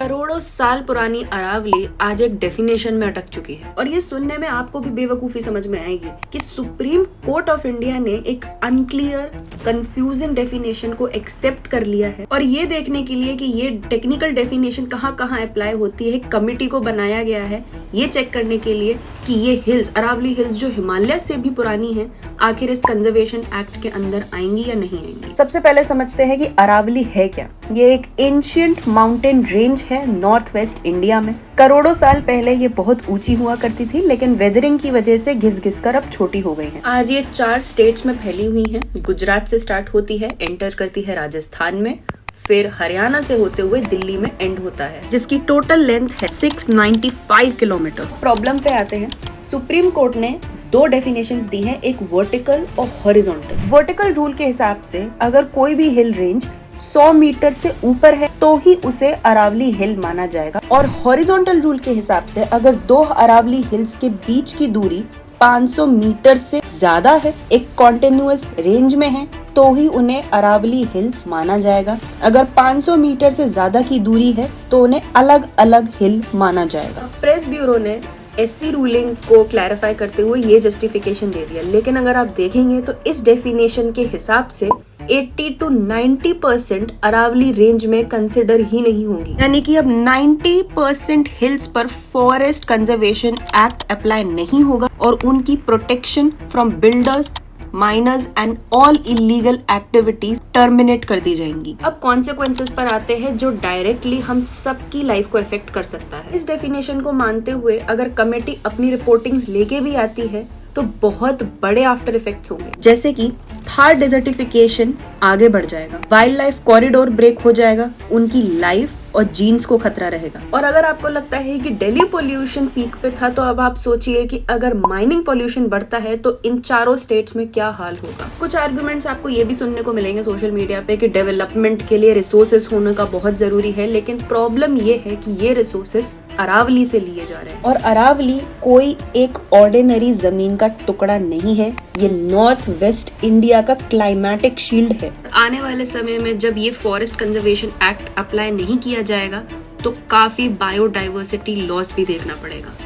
करोड़ों साल पुरानी अरावली आज एक डेफिनेशन में अटक चुकी है और ये सुनने में आपको भी बेवकूफी समझ में आएगी कि सुप्रीम कोर्ट ऑफ इंडिया ने एक अनक्लियर कंफ्यूजिंग डेफिनेशन को एक्सेप्ट कर लिया है और ये देखने के लिए कि ये टेक्निकल डेफिनेशन कहाँ कहाँ अप्लाई होती है कमिटी को बनाया गया है ये चेक करने के लिए कि ये हिल्स अरावली हिल्स जो हिमालय से भी पुरानी है आखिर इस कंजर्वेशन एक्ट के अंदर आएंगी या नहीं आएंगी। सबसे पहले समझते हैं कि अरावली है क्या। ये एक एंशिएंट माउंटेन रेंज है नॉर्थ वेस्ट इंडिया में। करोड़ों साल पहले ये बहुत ऊंची हुआ करती थी लेकिन वेदरिंग की वजह से घिस घिस कर अब छोटी हो गई है। आज ये 4 स्टेट्स में फैली हुई है। गुजरात से स्टार्ट होती है, एंटर करती है राजस्थान में, फिर हरियाणा से होते हुए दिल्ली में एंड होता है जिसकी टोटल लेंथ है 695 किलोमीटर। प्रॉब्लम पे आते हैं। सुप्रीम कोर्ट ने 2 डेफिनेशंस दी हैं, एक वर्टिकल और हॉरिजॉन्टल। वर्टिकल रूल के हिसाब से अगर कोई भी हिल रेंज 100 मीटर से ऊपर है तो ही उसे अरावली हिल माना जाएगा और हॉरिजॉन्टल रूल के हिसाब से अगर 2 अरावली हिल्स के बीच की दूरी 500 मीटर से ज्यादा है, एक कॉन्टिन्यूअस रेंज में है, तो ही उन्हें अरावली हिल्स माना जाएगा। अगर 500 मीटर से ज्यादा की दूरी है तो उन्हें अलग अलग हिल माना जाएगा। प्रेस ब्यूरो ने एससी रूलिंग को क्लैरिफाई करते हुए ये जस्टिफिकेशन दे दिया, लेकिन अगर आप देखेंगे तो इस डेफिनेशन के हिसाब से 80 to 90% अरावली रेंज में कंसिडर ही नहीं होंगी, यानी कि अब 90% हिल्स पर फॉरेस्ट कंजर्वेशन एक्ट अप्लाई नहीं होगा और उनकी protection from builders, miners and all illegal activities terminate कर दी जाएंगी। अब कॉन्सिक्वेंसेस पर आते हैं जो डायरेक्टली हम सबकी लाइफ को इफेक्ट कर सकता है। इस डेफिनेशन को मानते हुए अगर कमेटी अपनी रिपोर्टिंग्स लेके भी आती है तो बहुत बड़े आफ्टर इफेक्ट्स होंगे, जैसे कि थार डिजर्टिफिकेशन आगे बढ़ जाएगा, वाइल्ड लाइफ कॉरिडोर ब्रेक हो जाएगा, उनकी लाइफ और जीन्स को खतरा रहेगा। और अगर आपको लगता है कि दिल्ली पोल्यूशन पीक पे था तो अब आप सोचिए कि अगर माइनिंग पोल्यूशन बढ़ता है तो इन चारों स्टेट्स में क्या हाल होगा। कुछ आर्गुमेंट्स आपको ये भी सुनने को मिलेंगे सोशल मीडिया पे कि डेवलपमेंट के लिए रिसोर्सेस होने का बहुत जरूरी है, लेकिन प्रॉब्लम ये है कि ये रिसोर्सेस अरावली से लिए जा रहे हैं और अरावली कोई एक ऑर्डिनरी जमीन का टुकड़ा नहीं है, ये नॉर्थ वेस्ट इंडिया का क्लाइमेटिक शील्ड है। आने वाले समय में जब ये फॉरेस्ट कंजर्वेशन एक्ट अप्लाई नहीं किया जाएगा तो काफी बायोडाइवर्सिटी लॉस भी देखना पड़ेगा।